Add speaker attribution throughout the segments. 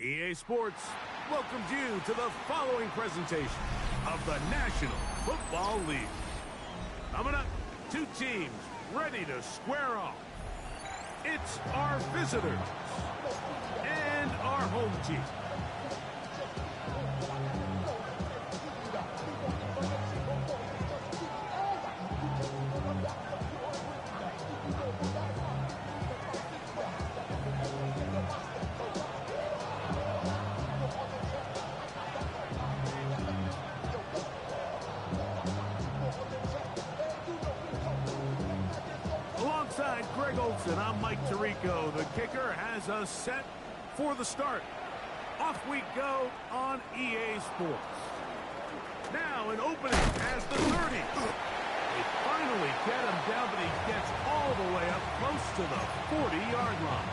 Speaker 1: EA Sports welcomes you to the following presentation of the National Football League. Coming up, two teams ready to square off. It's our visitors and our home team. Alongside Greg Olson, I'm Mike Tirico. The kicker has us set for the start. Off we go on EA Sports. Now an opening as the 30. They finally get him down, but he gets all the way up close to the 40-yard line.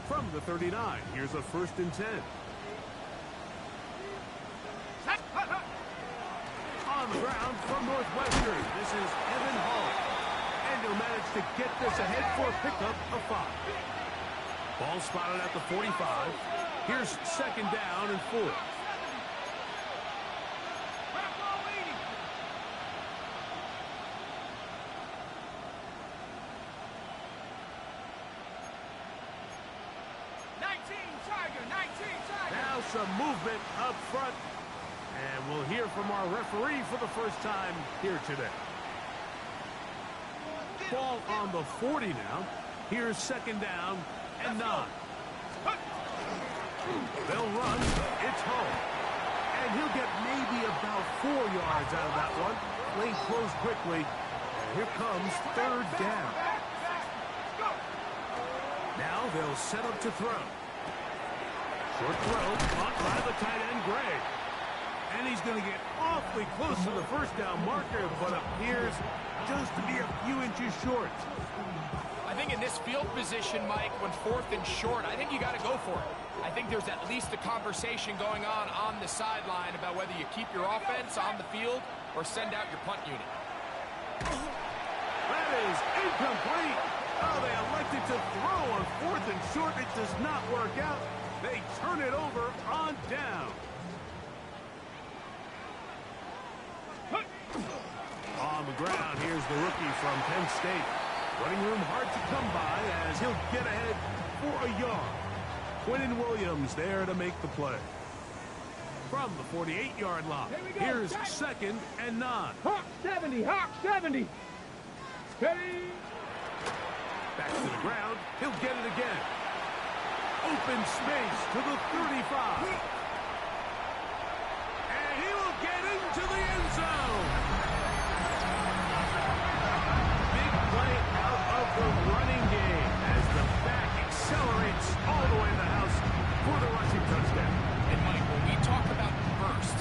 Speaker 1: From the 39, here's a 1st and 10. On the ground from Northwestern, this is Evan Hall. And he'll manage to get this ahead for a pickup of 5. Ball spotted at the 45. Here's 2nd down and 4. Now some movement up front. And we'll hear from our referee for the first time here today. Ball on the 40 now. Here's 2nd down and 9. They'll run. It's home. And he'll get maybe about 4 yards out of that one. Lane closed quickly. And here comes 3rd down. Now they'll set up to throw. Short throw, caught by the tight end, Gray. And he's going to get awfully close to the 1st down marker, but appears just to be a few inches short.
Speaker 2: I think in this field position, Mike, when 4th and short, I think you got to go for it. I think there's at least a conversation going on the sideline about whether you keep your offense on the field or send out your punt unit.
Speaker 1: That is incomplete. Oh, they elected to throw on 4th and short. It does not work out. They turn it over on down. On the ground, here's the rookie from Penn State. Running room hard to come by as he'll get ahead for a yard. Quinnen Williams there to make the play. From the 48-yard line, here's 2nd and 9.
Speaker 3: Hawk 70, Hawk 70. Ready?
Speaker 1: Back to the ground, he'll get it again. Open space to the 35. And he will get into the end zone. Big play out of the running game as the back accelerates all the way to the house for the rushing touchdown.
Speaker 2: And Mike, when we talk about burst,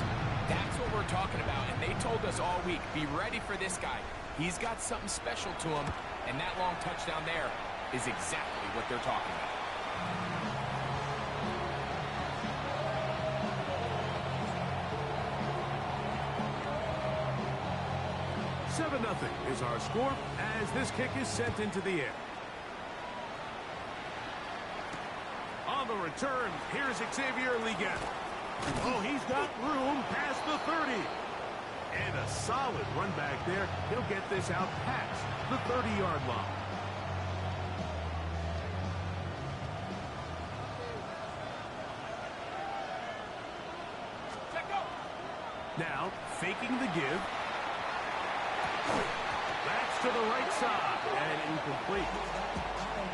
Speaker 2: that's what we're talking about. And they told us all week, be ready for this guy. He's got something special to him. And that long touchdown there is exactly what they're talking about.
Speaker 1: 7-0 is our score as this kick is sent into the air. On the return, here's Xavier Legette. Oh, he's got room past the 30. And a solid run back there. He'll get this out past the 30-yard line. Now, faking the give. That's to the right side and incomplete.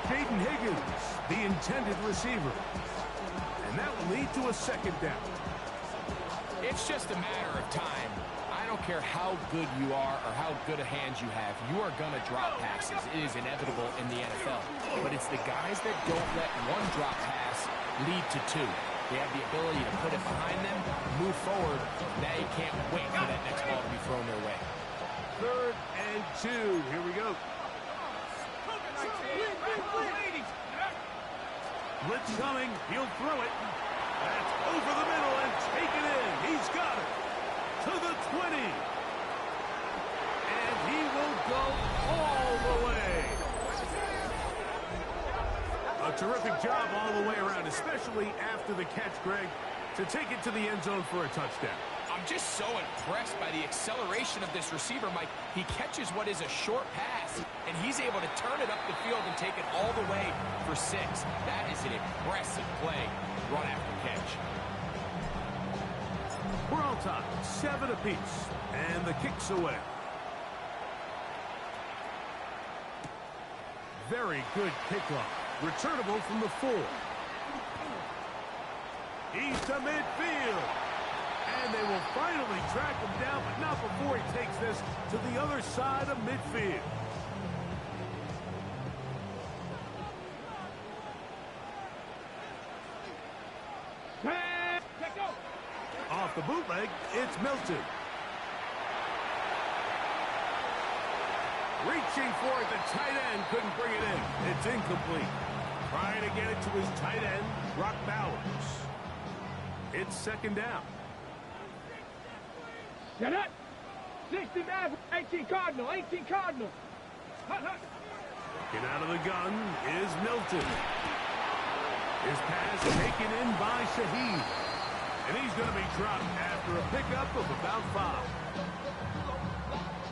Speaker 1: Jaden Higgins, the intended receiver. And that will lead to a 2nd down.
Speaker 2: It's just a matter of time. I don't care how good you are or how good a hand you have. You are going to drop passes. It is inevitable in the NFL. But it's the guys that don't let one drop pass lead to 2. They have the ability to put it behind them, move forward. Now you can't wait for that next ball to be thrown their way.
Speaker 1: 3rd and 2. Here we go. Blitz coming. He'll throw it. over the middle and take it in. He's got it to the 20. And he will go all the way. A terrific job all the way around, especially after the catch, Greg, to take it to the end zone for a touchdown.
Speaker 2: I'm just so impressed by the acceleration of this receiver, Mike. He catches what is a short pass, and he's able to turn it up the field and take it all the way for 6. That is an impressive play, run after catch.
Speaker 1: We're all tied, 7 apiece, and the kick's away. Very good kickoff. Returnable from the 4. He's to midfield. And they will finally track him down, but not before he takes this to the other side of midfield. Off the bootleg, it's Milton. Reaching for it, the tight end couldn't bring it in. It's incomplete. Trying to get it to his tight end, Brock Bowers. It's second down.
Speaker 3: Get it! 69, 18 Cardinal, 18 Cardinal. Hut, hut.
Speaker 1: Get out of the gun is Milton. His pass taken in by Shaheed. And he's going to be dropped after a pickup of about 5.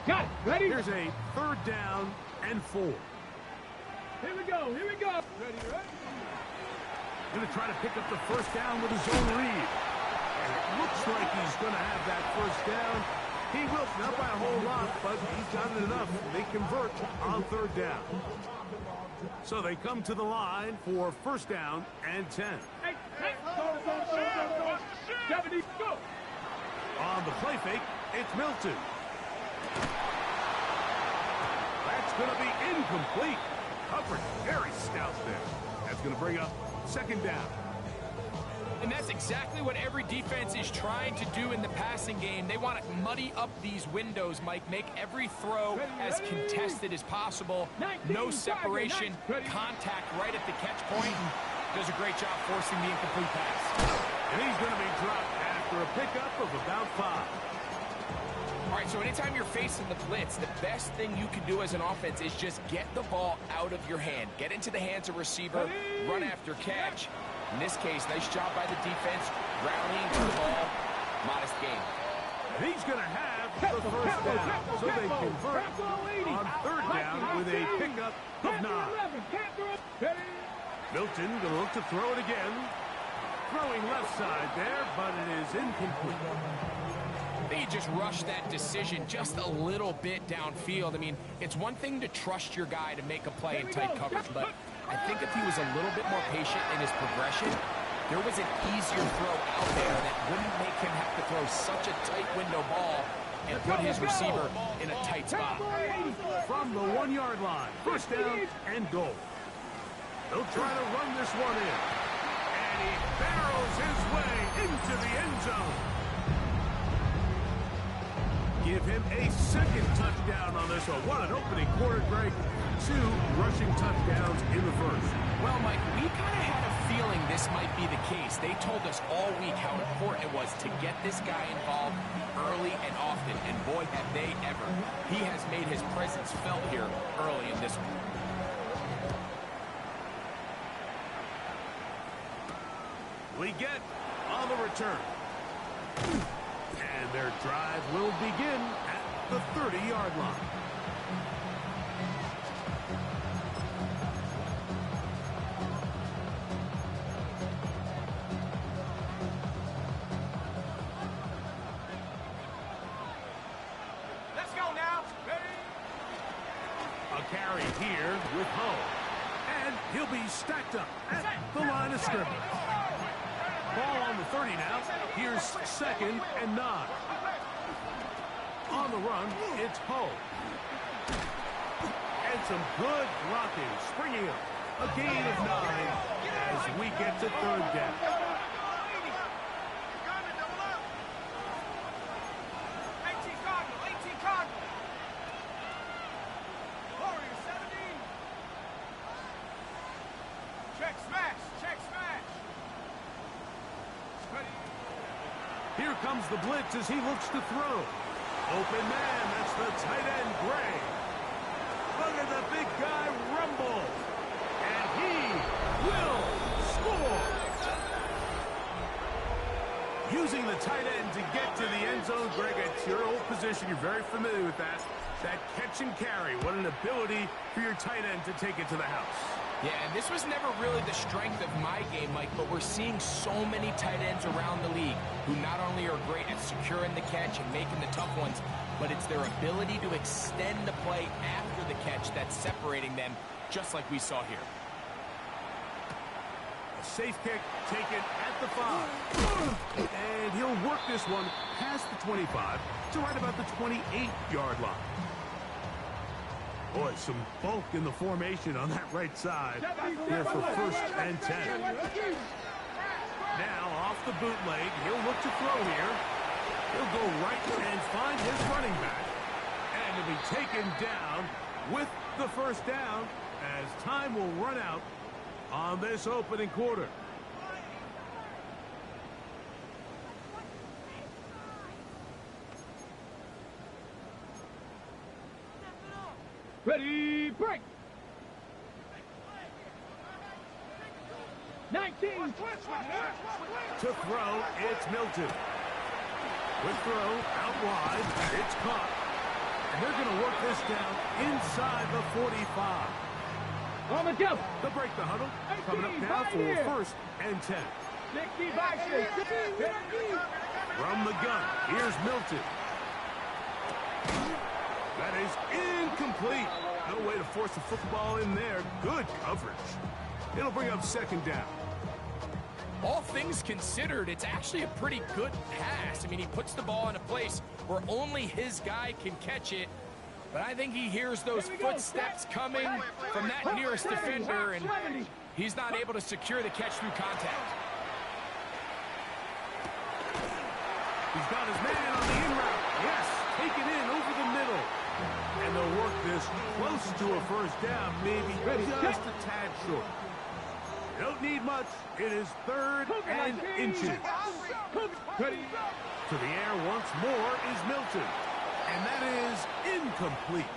Speaker 3: Got it. Ready?
Speaker 1: Here's a third down and 4.
Speaker 3: Here we go. Here we go. Ready, ready?
Speaker 1: Going to try to pick up the first down with his own read. And it looks like he's going to have that first down. He will, not by a whole lot, but he's got it enough. They convert on third down. So they come to the line for first down and 10.
Speaker 3: Hey, hey. Go. 70, go.
Speaker 1: On the play fake, it's Milton. That's going to be incomplete. Coverage very stout there. That's going to bring up second down.
Speaker 2: And that's exactly what every defense is trying to do in the passing game. They want to muddy up these windows, Mike. Make every throw as contested as possible. No separation, contact right at the catch point. Does a great job forcing the incomplete pass.
Speaker 1: And he's going to be dropped after a pickup of about 5.
Speaker 2: All right, so anytime you're facing the blitz, the best thing you can do as an offense is just get the ball out of your hand. Get into the hands of receiver, run after catch. In this case, nice job by the defense, rallying to the ball. Modest game.
Speaker 1: And he's going to have the first down. So they convert on third down with a pickup of 9. Milton going to look to throw it again. Throwing left side there, but it is incomplete.
Speaker 2: They just rushed that decision just a little bit downfield. I mean, it's one thing to trust your guy to make a play in tight coverage, but I think if he was a little bit more patient in his progression, there was an easier throw out there that wouldn't make him have to throw such a tight window ball and put his receiver in a tight spot.
Speaker 1: From the 1-yard line, first down and goal. They'll try to run this one in. And he barrels his way into the end zone. Give him a second touchdown on this one. What an opening quarter, Greg. 2 rushing touchdowns in the first.
Speaker 2: Well, Mike, we kind of had a feeling this might be the case. They told us all week how important it was to get this guy involved early and often, and boy, have they ever. He has made his presence felt here early in this one.
Speaker 1: We get on the return. And their drive will begin at the 30-yard line.
Speaker 3: Let's go now. Ready?
Speaker 1: A carry here with Ho. And he'll be stacked up at the line of scrimmage. Ball on the 30 now. Here's second and 9. On the run, it's Ho. And some good blocking, springing up. A gain of 9 as we get to third down. Here comes the blitz as he looks to throw. Open man, that's the tight end, Gray. Look at the big guy rumble. And he will score. Using the tight end to get to the end zone, Greg, it's your old position. You're very familiar with that. That catch and carry. What an ability for your tight end to take it to the house.
Speaker 2: Yeah, and this was never really the strength of my game, Mike, but we're seeing so many tight ends around the league who not only are great at securing the catch and making the tough ones, but it's their ability to extend the play after the catch that's separating them, just like we saw here.
Speaker 1: A safe kick taken at the 5. And he'll work this one past the 25 to right about the 28-yard line. Boy, some bulk in the formation on that right side here for 1st and 10. Now off the bootleg, he'll look to throw here. He'll go right and find his running back. And he'll be taken down with the 1st down as time will run out on this opening quarter.
Speaker 3: Ready, break. 19.
Speaker 1: To throw, it's Milton. With throw, out wide, it's caught. And they're going to work this down inside the 45.
Speaker 3: On the jump.
Speaker 1: They'll break the huddle. Coming up now for 1st and 10.
Speaker 3: 60 boxes.
Speaker 1: From the gun, here's Milton. That is incomplete. No way to force the football in there. Good coverage. It'll bring up 2nd down.
Speaker 2: All things considered, it's actually a pretty good pass. I mean, he puts the ball in a place where only his guy can catch it. But I think he hears those footsteps coming from that nearest defender, and he's not able to secure the catch through contact.
Speaker 1: He's got his man on the in route. Yes, take it in over the middle. And they'll work this close to a 1st down, maybe just a tad short. Don't need much. It is 3rd and inches. To the air once more is Milton. And that is incomplete.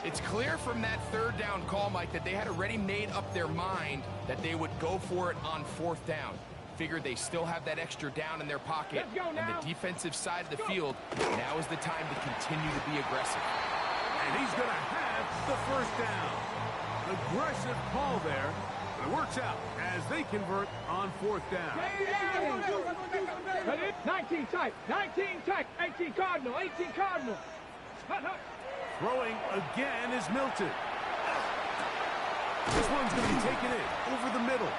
Speaker 2: It's clear from that 3rd down call, Mike, that they had already made up their mind that they would go for it on 4th down. Figured they still have that extra down in their pocket. And the defensive side of the field, now is the time to continue to be aggressive.
Speaker 1: And he's going to have the 1st down. Aggressive call there. But it works out as they convert on 4th down.
Speaker 3: 19 tight. 19 tight. 18 Cardinal. 18 Cardinal.
Speaker 1: Throwing again is Milton. This one's going to be taken in over the middle.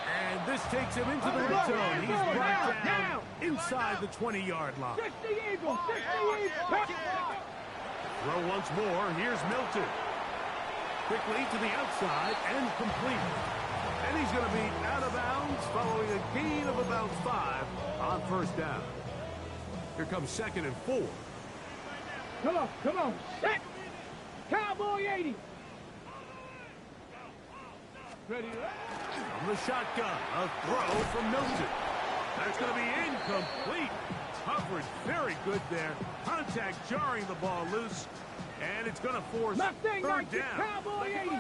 Speaker 1: And this takes him into the red zone. He's brought down inside the 20-yard line.
Speaker 3: 60 Eagles. 60 Eagles.
Speaker 1: Throw once more. Here's Milton. Quickly to the outside and complete. And he's going to be out of bounds following a gain of about 5 on 1st down. Here comes 2nd and 4.
Speaker 3: Come on. Set. Cowboy 80. Ready.
Speaker 1: From the shotgun, a throw from Milton. That's going to be incomplete. Coverage very good there. Contact jarring the ball loose. And it's going to force 3rd down.
Speaker 3: Cowboy 80.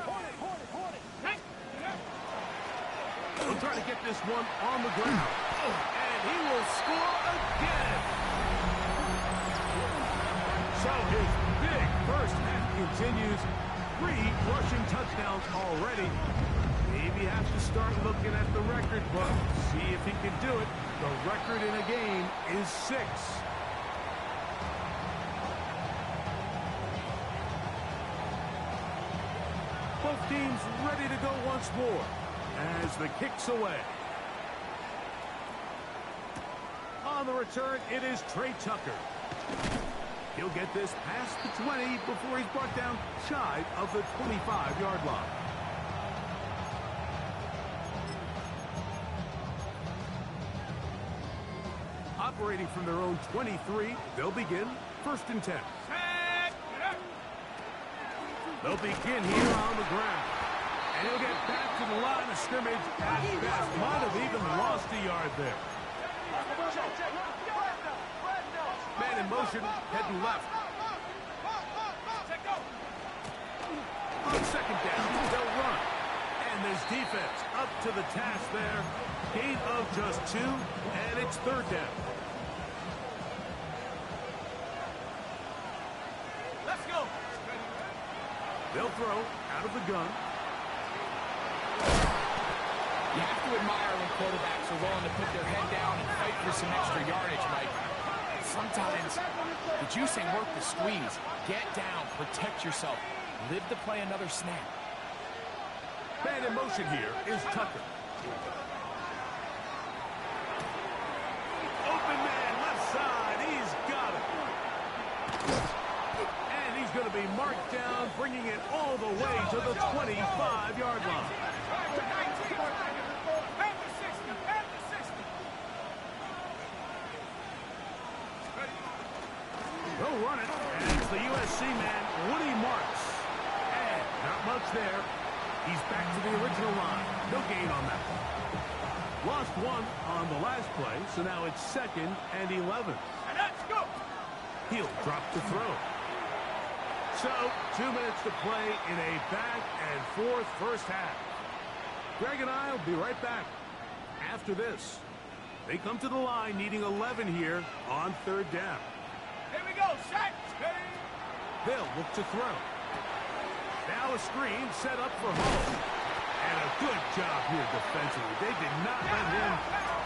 Speaker 1: He'll try to get this one on the ground. And he will score again. So his big 1st half continues. 3 rushing touchdowns already. Maybe have to start looking at the record book. See if he can do it. The record in a game is 6. Both teams ready to go once more as the kick's away. On the return, it is Trey Tucker. He'll get this past the 20 before he's brought down shy of the 25-yard line. Operating from their own 23, they'll begin 1st and 10. They'll begin here on the ground. And he'll get back to the line of scrimmage at best. Might have even lost a yard there. Man in motion, heading left. On second down, they'll run. And this defense up to the task there. Gain of just 2, and it's third down. Let's go. They'll throw out of the gun.
Speaker 2: You have to admire when quarterbacks are willing to put their head down and fight for some extra yardage, Mike. Sometimes the juice ain't worth the squeeze. Get down, protect yourself, live to play another snap.
Speaker 1: Man in motion here is Tucker. Open man, left side. He's got it. And he's going to be marked down, bringing it all the way to the 25-yard line. They'll run it. And it's the USC man, Woody Marks. And not much there. He's back to the original line. No gain on that one. Lost 1 on the last play, so now it's 2nd and 11. And let's go. He'll drop to throw. So, 2 minutes to play in a back-and-forth first half. Greg and I will be right back after this. They come to the line needing 11 here on third down. Here we go, set. They'll look to throw. Now a screen set up for Hall. And a good job here defensively. They did not let him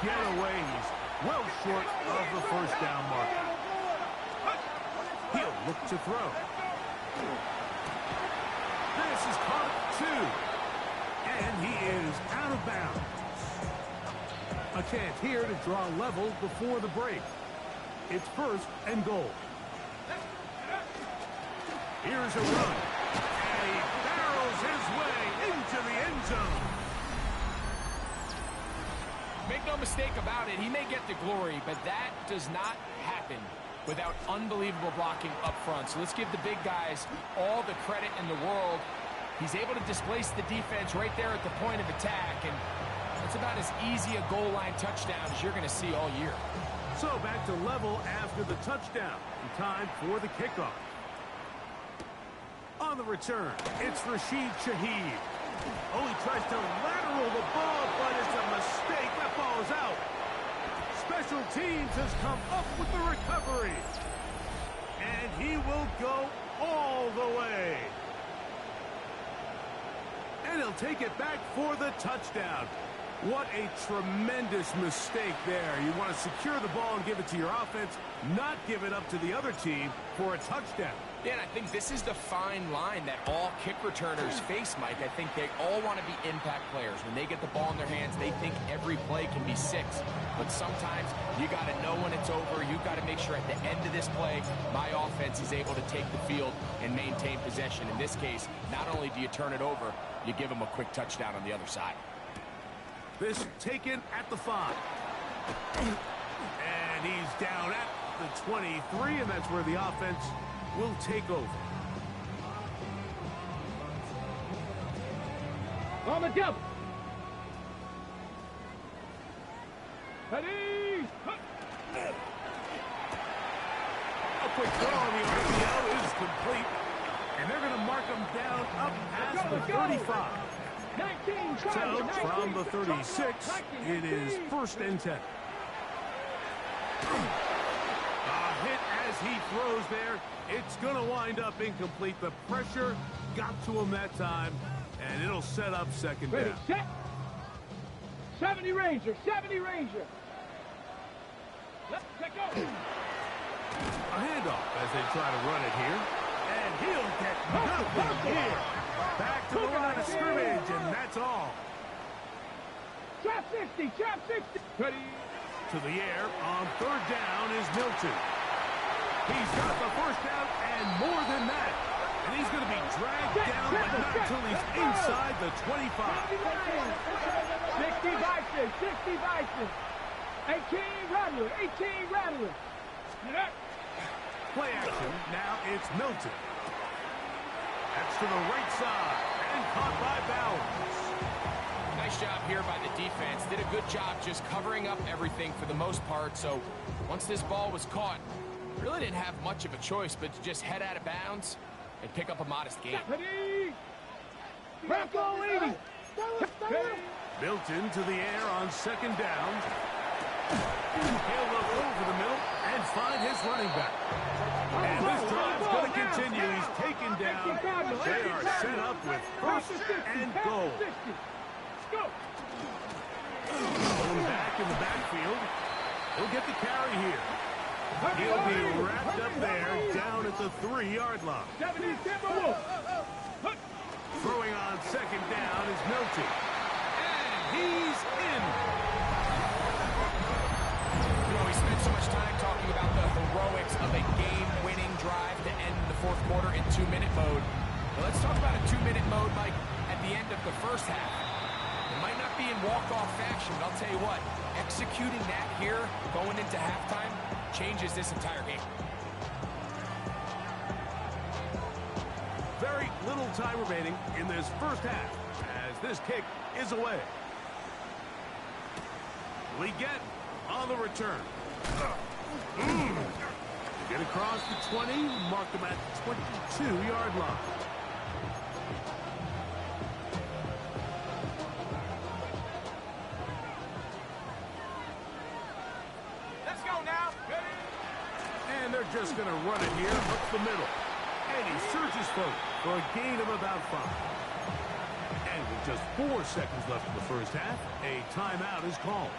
Speaker 1: get away. He's well short of the first down marker. He'll look to throw. This is caught 2. And he is out of bounds. A chance here to draw level before the break. It's 1st and goal. Here's a run. And he barrels his way into the end zone.
Speaker 2: Make no mistake about it, he may get the glory, but that does not happen without unbelievable blocking up front. So let's give the big guys all the credit in the world. He's able to displace the defense right there at the point of attack, and it's about as easy a goal line touchdown as you're going to see all year.
Speaker 1: So back to level after the touchdown. And time for the kickoff. On the return, it's Rashid Shaheed. Oh, he tries to lateral the ball, but it's a mistake. That ball is out. Special teams has come up with the recovery. And he will go all the way. And he'll take it back for the touchdown. What a tremendous mistake there. You want to secure the ball and give it to your offense, not give it up to the other team for a touchdown.
Speaker 2: Yeah, and I think this is the fine line that all kick returners face, Mike. I think they all want to be impact players. When they get the ball in their hands, they think every play can be 6. But sometimes you got to know when it's over. You got to make sure at the end of this play, my offense is able to take the field and maintain possession. In this case, not only do you turn it over, you give them a quick touchdown on the other side.
Speaker 1: This taken at the 5. And he's down at the 23, and that's where the offense will take over.
Speaker 3: On the double. Ready.
Speaker 1: A quick throw on the RPO is complete. And they're going to mark him down up at the 35.
Speaker 3: 19,
Speaker 1: So from the 36, it is 1st and 10. A hit as he throws there. It's going to wind up incomplete. The pressure got to him that time, and it'll set up 2nd
Speaker 3: Ready,
Speaker 1: down.
Speaker 3: set. 70 Ranger, 70 Ranger. Let's go.
Speaker 1: A handoff as they try to run it here. And he'll get nothing here. Back to the line of scrimmage, and that's all.
Speaker 3: Trap 60, trap 60. Ready.
Speaker 1: To the air on 3rd down is Milton. He's got the 1st down and more than that. And he's going to be dragged down, but not until he's inside the 25.
Speaker 3: 60 Bison, 60 Bison. 18 Rattler, 18 Rattler.
Speaker 1: Play action, now it's Milton. That's to the right side, and caught by Bowers.
Speaker 2: Nice job here by the defense. Did a good job just covering up everything for the most part. So once this ball was caught, really didn't have much of a choice but to just head out of bounds and pick up a modest gain.
Speaker 1: Milton to the air on second down. He'll look over the middle and find his running back. And this drive's going to continue. He's taken down. They are set up with first and goal. Going back in the backfield. He'll get the carry here. He'll be wrapped up there down at the 3-yard line. Throwing on second down is Milton. And he's in.
Speaker 2: You know, we spent so much time talking about the heroics of a game-winning drive to end the fourth quarter in 2-minute mode. Well, let's talk about a 2-minute mode, Mike, at the end of the first half. It might not be in walk-off fashion, but I'll tell you what, executing that here going into halftime changes this entire game.
Speaker 1: Very little time remaining in this first half as this kick is away. Leggett on the return. Get across the 20, mark them at the 22-yard line.
Speaker 3: Let's go now.
Speaker 1: And they're just going to run it here up the middle. And he surges forward for a gain of about 5. And with just 4 seconds left in the first half, a timeout is called.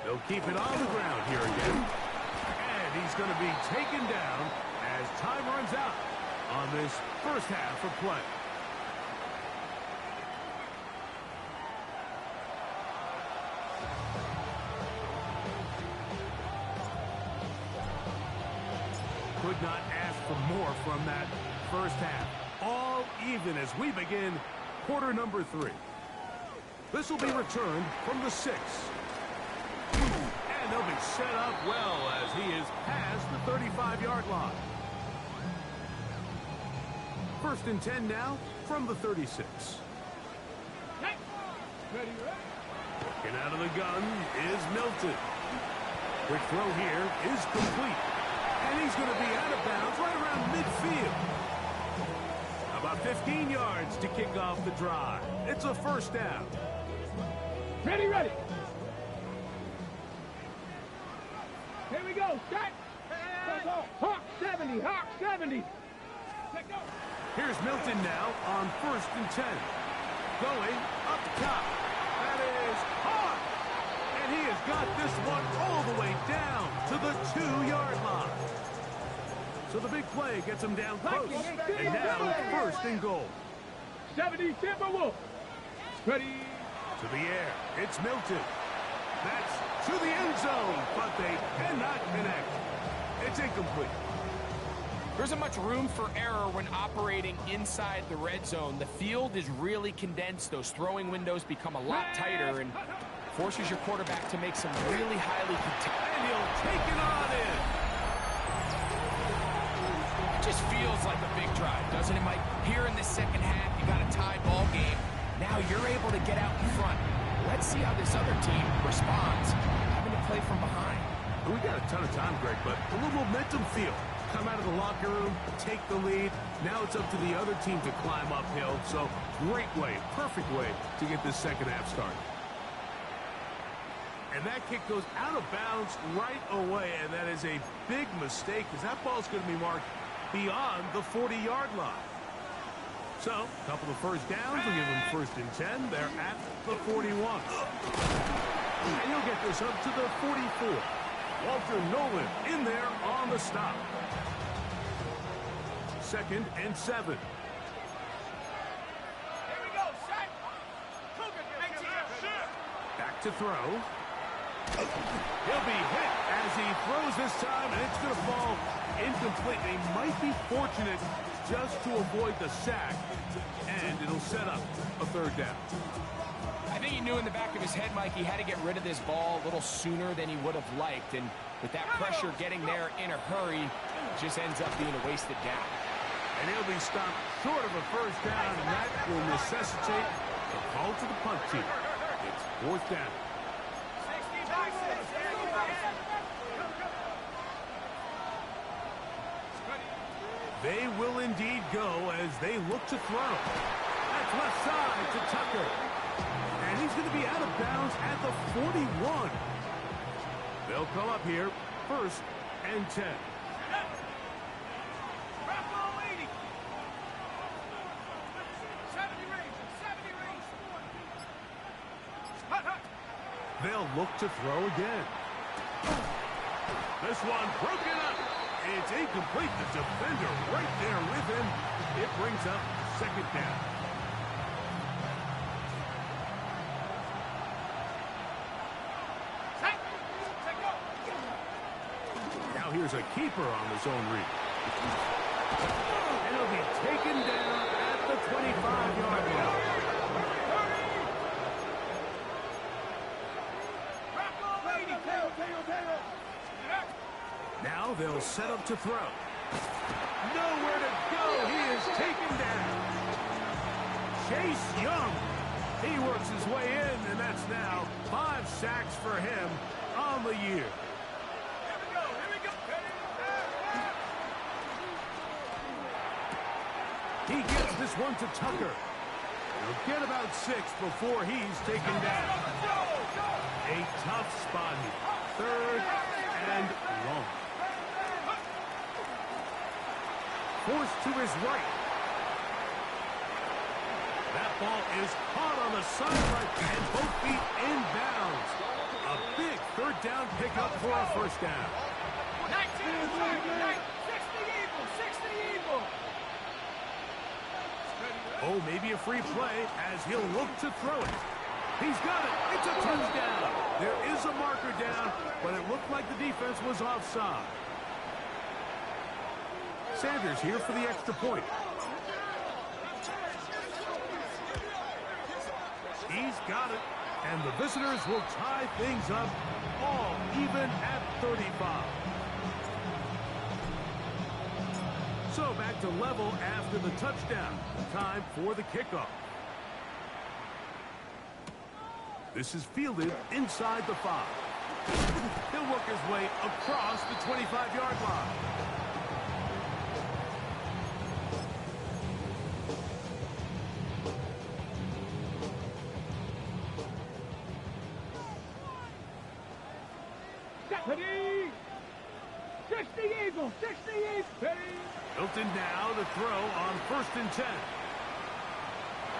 Speaker 1: They'll keep it on the ground here again. And he's going to be taken down as time runs out on this first half of play. Could not ask for more from that first half. All even as we begin quarter number 3. This will be returned from the 6. And they'll be set up well as he is past the 35-yard line. First and 10 now from the 36. Working out of the gun is Milton. Quick throw here is complete. And he's going to be out of bounds right around midfield. About 15 yards to kick off the drive. It's a first down.
Speaker 3: Ready. Here we go. Set. Hawk 70. Hawk 70. Let go.
Speaker 1: Here's Milton now on first and 10. Going up top. That is Hawk. And he has got this one all the way down to the 2-yard line. So the big play gets him down close. And now first and goal.
Speaker 3: 70 Timberwolves. Ready.
Speaker 1: To the air. It's Milton. That's to the end zone, but they cannot connect. It's incomplete.
Speaker 2: There isn't much room for error when operating inside the red zone. The field is really condensed. Those throwing windows become a lot tighter and forces your quarterback to make some really highly contested.
Speaker 1: And he'll take it on in.
Speaker 2: It just feels like a big drive, doesn't it, Mike? Here in the second half, you got a tie ball game. Now you're able to get out in front. Let's see how this other team responds, having to play from behind.
Speaker 1: We got a ton of time, Greg, but a little momentum feel. Come out of the locker room, take the lead. Now it's up to the other team to climb uphill. So great way, perfect way to get this second half started. And that kick goes out of bounds right away, and that is a big mistake because that ball's going to be marked beyond the 40-yard line. So, a couple of first downs will give them first and 10. They're at the 41. And he'll get this up to the 44. Walter Nolan in there on the stop. Second and 7.
Speaker 3: Here we go, set.
Speaker 1: Back to throw. He'll be hit as he throws this time, and it's going to fall incomplete. They might be fortunate just to avoid the sack, and it'll set up a third down.
Speaker 2: I think he knew in the back of his head, Mike, he had to get rid of this ball a little sooner than he would have liked, and with that pressure getting there in a hurry, it just ends up being a wasted down.
Speaker 1: And he'll be stopped short of a first down, and that will necessitate a call to the punt team. It's fourth down. They will indeed go as they look to throw. That's left side to Tucker. And he's going to be out of bounds at the 41. They'll come up here, first and 10. They'll look to throw again. This one broken up. It's incomplete. The defender right there with him. It brings up second down. Now here's a keeper on the zone read. And he'll be taken down at the 25-yard line. Now they'll set up to throw. Nowhere to go. He is taken down. Chase Young. He works his way in, and that's now 5 sacks for him on the year. He gets this one to Tucker. He'll get about 6 before he's taken down. A tough spot here. 3rd and long. Forced to his right. That ball is caught on the sideline and both feet inbounds. A big 3rd down pickup for a first down.
Speaker 3: 60 Eagle.
Speaker 1: Oh, maybe a free play as he'll look to throw it. He's got it. It's a touchdown. There is a marker down, but it looked like the defense was offside. Sanders here for the extra point. He's got it, and the visitors will tie things up all even at 35. So back to level after the touchdown. Time for the kickoff. This is fielded inside the 5. He'll work his way across the 25-yard line.
Speaker 3: Ready? 60 Eagle. Ready?
Speaker 1: Hilton now to throw on 1st and 10.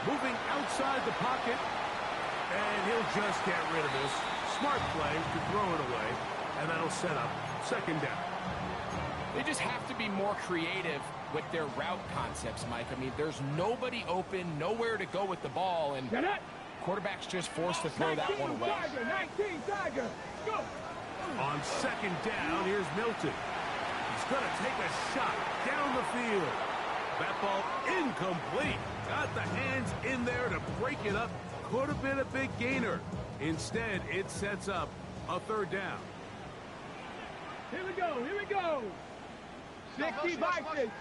Speaker 1: Moving outside the pocket. And he'll just get rid of this. Smart play to throw it away. And that'll set up 2nd down.
Speaker 2: They just have to be more creative with their route concepts, Mike. I mean, there's nobody open, nowhere to go with the ball, and quarterback's just forced to throw that one away.
Speaker 3: 19 Tiger. Go.
Speaker 1: On 2nd down, here's Milton. He's going to take a shot down the field. That ball incomplete. Got the hands in there to break it up. Could have been a big gainer. Instead, it sets up a 3rd down.
Speaker 3: Here we go. 60 Vikings.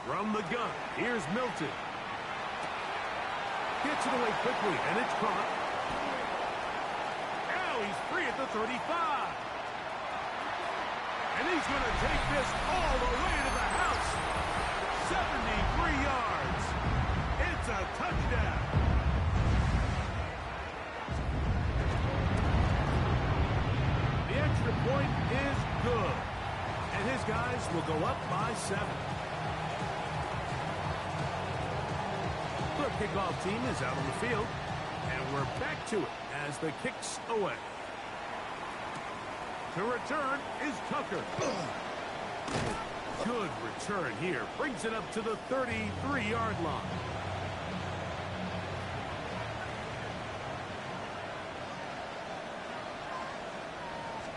Speaker 1: From the gun, here's Milton. Gets it away quickly, and it's caught. Now he's free at the 35. And he's going to take this all the way to the house. 73 yards. It's a touchdown. The extra point is good. And his guys will go up by 7. The kickoff team is out on the field. And we're back to it as the kick's away. The return is Tucker. Good return here. Brings it up to the 33-yard line.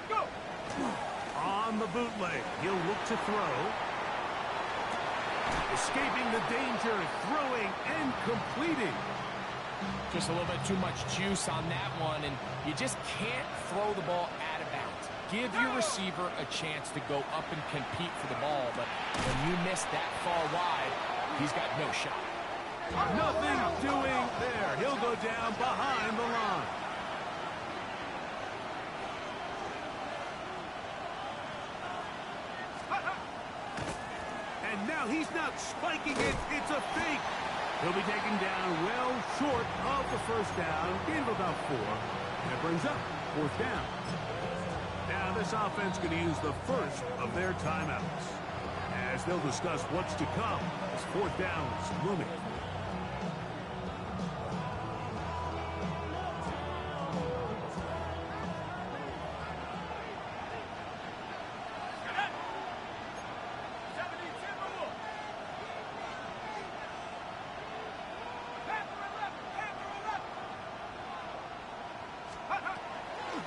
Speaker 1: Go! On the bootleg, he'll look to throw. Escaping the danger, throwing and completing.
Speaker 2: Just a little bit too much juice on that one, and you just can't throw the ball out of bounds. Give your receiver a chance to go up and compete for the ball, but when you miss that far wide, he's got no shot.
Speaker 1: Nothing doing there. He'll go down behind the line. And now he's not spiking it. It's a fake. He'll be taken down well short of the first down. Gain of about 4. And it brings up 4th down. Now this offense going to use the first of their timeouts, as they'll discuss what's to come as 4th down is looming.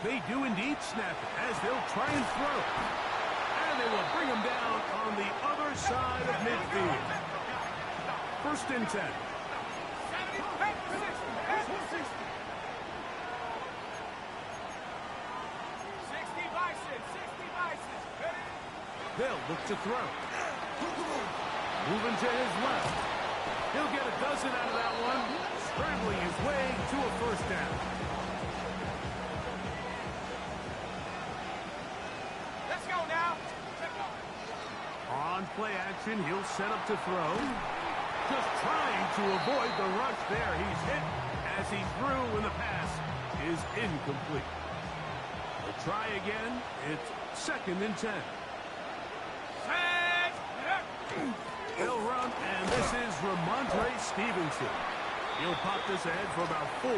Speaker 1: They do indeed snap it as they'll try and throw. And they will bring him down on the other side of midfield. 1st and 10. They'll look to throw. Moving to his left. He'll get a dozen out of that one, scrambling his way to a 1st down. On play action, he'll set up to throw. Just trying to avoid the rush there. He's hit as he threw, and the pass is incomplete. We'll try again. It's 2nd and 10. They'll run, and this is Ramondre Stevenson. He'll pop this ahead for about 4,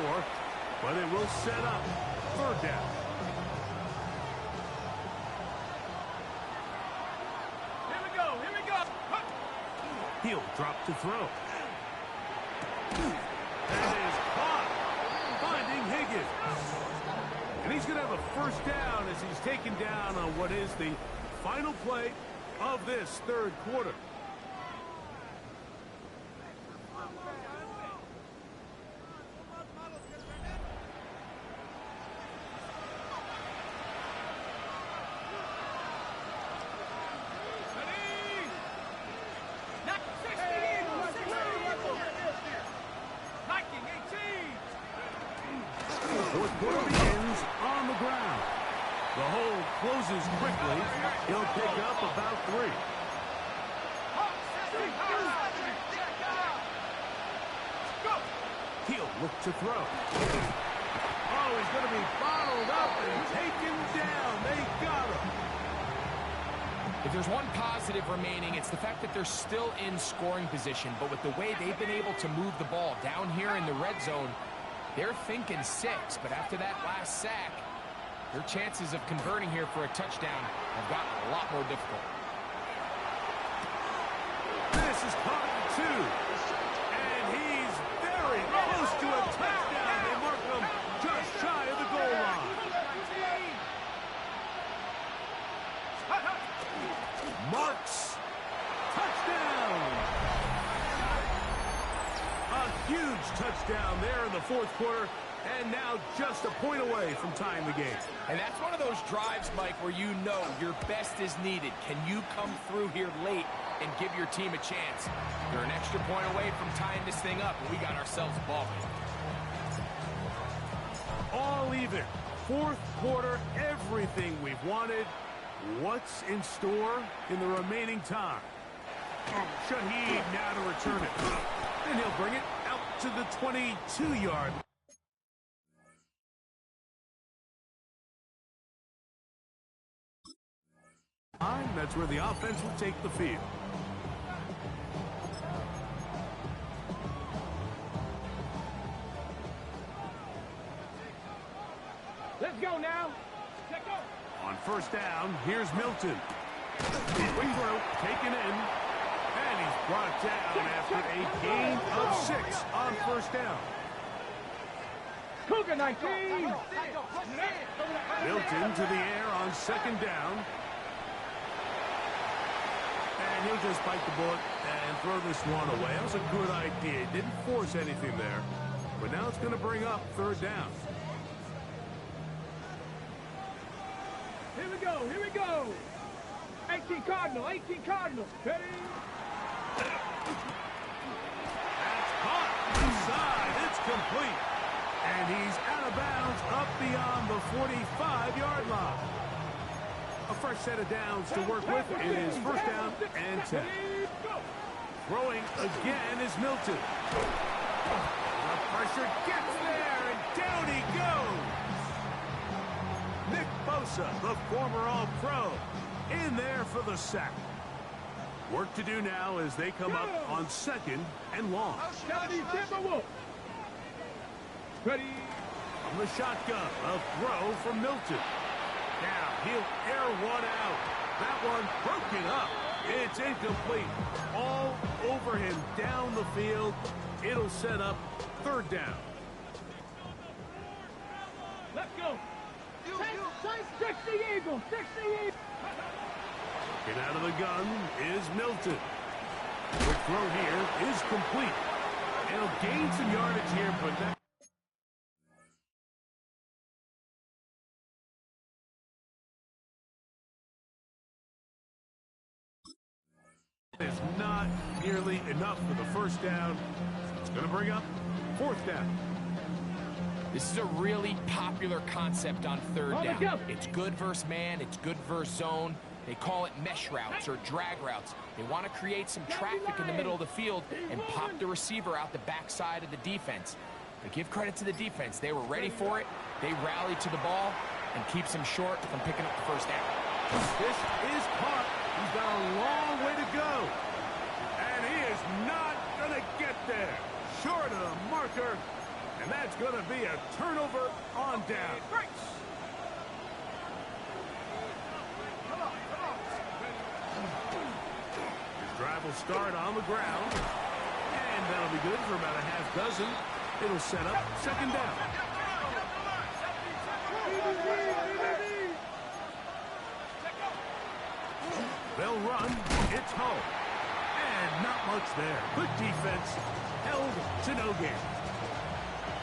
Speaker 1: but it will set up 3rd down. He'll drop to throw. That is caught. Finding Higgins. And he's going to have a 1st down as he's taken down on what is the final play of this 3rd quarter. Closes quickly. He'll pick up about 3. He'll look to throw. Oh, he's going to be bottled up and taken down. They got him.
Speaker 2: If there's one positive remaining, it's the fact that they're still in scoring position. But with the way they've been able to move the ball down here in the red zone, they're thinking 6. But after that last sack, their chances of converting here for a touchdown have gotten a lot more difficult.
Speaker 1: This is caught in 2. And he's very close to a touchdown. They mark him just shy of the goal line. Marks. Touchdown. A huge touchdown there in the 4th quarter. And now just a point away from tying the game.
Speaker 2: And that's one of those drives, Mike, where you know your best is needed. Can you come through here late and give your team a chance? They're an extra point away from tying this thing up, and we got ourselves a ball game.
Speaker 1: All even. 4th quarter, everything we've wanted. What's in store in the remaining time? Shaheed now to return it. And he'll bring it out to the 22-yard line. That's where the offense will take the field.
Speaker 3: Let's go now. Let's go.
Speaker 1: On 1st down, here's Milton. Quick throw, taken in. And he's brought down after a gain of 6 on 1st down.
Speaker 3: Cougar 19.
Speaker 1: Milton to the air on 2nd down. And he'll just bite the bullet and throw this one away. That was a good idea. He didn't force anything there. but now it's going to bring up third down.
Speaker 3: Here we go, here we go. 18 Cardinal, 18 Cardinal. Ready?
Speaker 1: That's caught inside. It's complete. And he's out of bounds up beyond the 45-yard line. A fresh set of downs to work with. It is first down and 10. Throwing again is Milton. The pressure gets there, and down he goes. Nick Bosa, the former All-Pro, in there for the sack. Work to do now as they come up on second and long.
Speaker 3: Ready?
Speaker 1: From the shotgun, a throw from Milton. Now he'll air one out. That one broken up. It's incomplete. All over him down the field. It'll set up third down.
Speaker 3: Let's go. 60 Eagles, 60 Eagles.
Speaker 1: Get out of the gun is Milton. Quick throw here is complete. And he'll gain some yardage here, but that is not nearly enough for the first down. It's going to bring up fourth down.
Speaker 2: This is a really popular concept on third down. It's good versus man, it's good versus zone. They call it mesh routes or drag routes. They want to create some traffic in the middle of the field and pop the receiver out the backside of the defense. But give credit to the defense. They were ready for it. They rallied to the ball and keeps him short from picking up the first down.
Speaker 1: This is caught. He's got a long way to go. And he is not going to get there. Short of the marker. And that's going to be a turnover on down. His drive will start on the ground. And that'll be good for about a half dozen. It'll set up second down. They'll run. It's home. And not much there. Good defense. Held to no gain.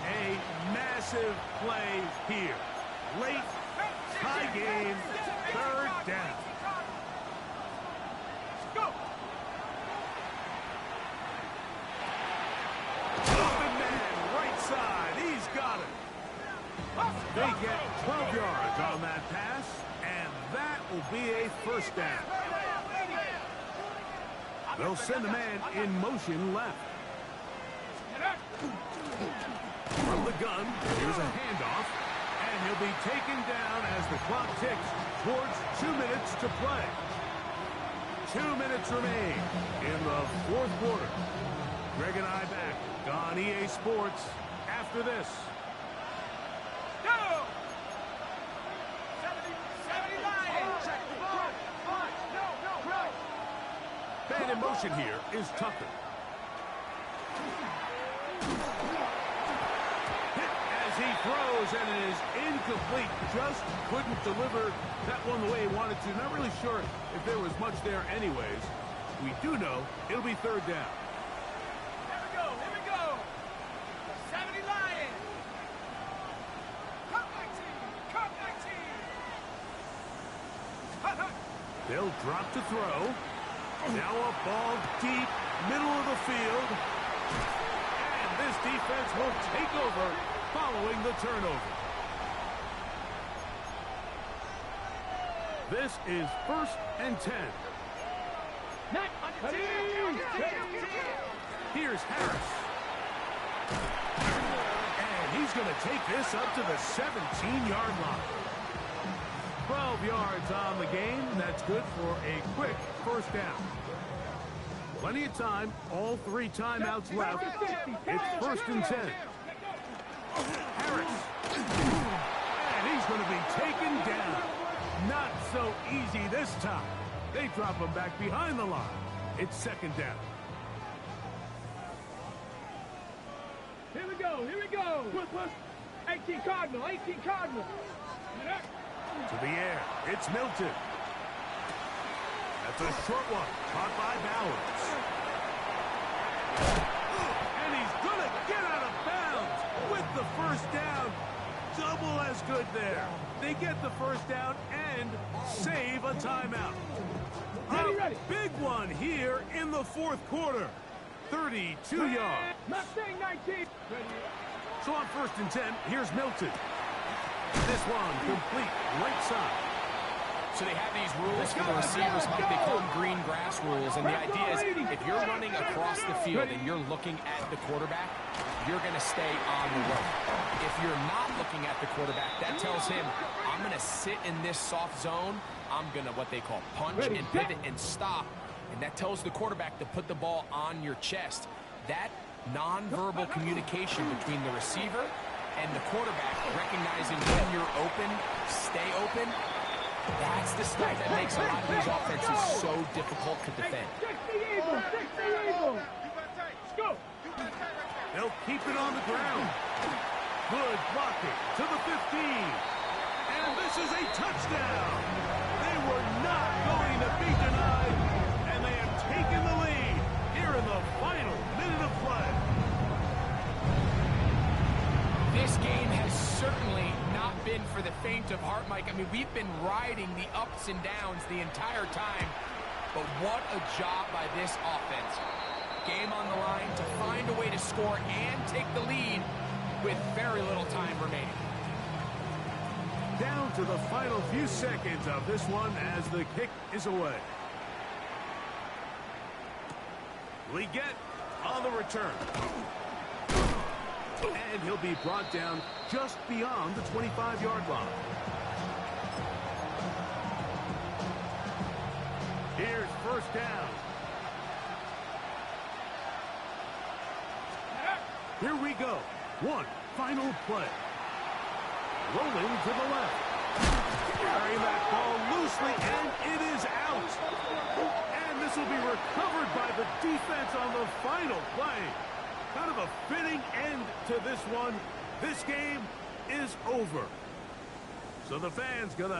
Speaker 1: A massive play here. Late, tie game, third down. Go! Open man, right side. He's got it. They get 12 yards on that pass, and that will be a first down. They'll send a man in motion left. From the gun, here's a handoff, and he'll be taken down as the clock ticks towards 2 minutes to play. 2 minutes remain in the fourth quarter. Greg and I back on EA Sports after this.
Speaker 3: Go! 70 Lions!
Speaker 1: Man in motion here is Tucker. As he throws, and it is incomplete. Just couldn't deliver that one the way he wanted to. Not really sure if there was much there anyways. We do know it'll be third down.
Speaker 3: Here we go, here we go. 70 Lions! Cut 19! Cut 19!
Speaker 1: They'll drop to throw. Now a ball deep, middle of the field. And this defense will take over following the turnover. This is first and 10. Here's Harris. And he's going to take this up to the 17-yard line. 12 yards on the game. That's good for a quick first down. Plenty of time. All 3 timeouts left. It's first and 10. Harris. And he's going to be taken down. Not so easy this time. They drop him back behind the line. It's second down.
Speaker 3: Here we go, here we go. 18 Cardinal, 18 Cardinal.
Speaker 1: To the air, it's Milton. That's a short one, caught by Bowers. And he's going to get out of bounds. timeout.
Speaker 3: Ready.
Speaker 1: Big one here in the fourth quarter. 32 yards.
Speaker 3: Mustang 19.
Speaker 1: So on 1st and 10, here's Milton. This one complete right side.
Speaker 2: So they have these rules for the receivers, Mike. They call them green grass rules. And the idea is if you're running across the field and you're looking at the quarterback, you're going to stay on the road. If you're not looking at the quarterback, that tells him, I'm going to sit in this soft zone. I'm going to what they call punch and pivot and stop. And that tells the quarterback to put the ball on your chest. That nonverbal communication between the receiver and the quarterback, recognizing when you're open, stay open, that's the stuff that makes a lot of these offenses so difficult to defend.
Speaker 3: 60 Eagles. Let's go.
Speaker 1: They'll keep it on the ground. Good blocking to the 15. And this is a touchdown. They were not going to be denied. And they have taken the lead here in the final minute of play.
Speaker 2: This game has certainly not been for the faint of heart, Mike. I mean, we've been riding the ups and downs the entire time. But what a job by this offense. Game on the line to find a way to score and take the lead with very little time remaining.
Speaker 1: Down to the final few seconds of this one as the kick is away. Leggett on the return. And he'll be brought down just beyond the 25-yard line. Here's first down. Here we go. One final play. Rolling to the left. Carrying that ball loosely, and it is out. And this will be recovered by the defense on the final play. Kind of a fitting end to this one. This game is over. So the fans gonna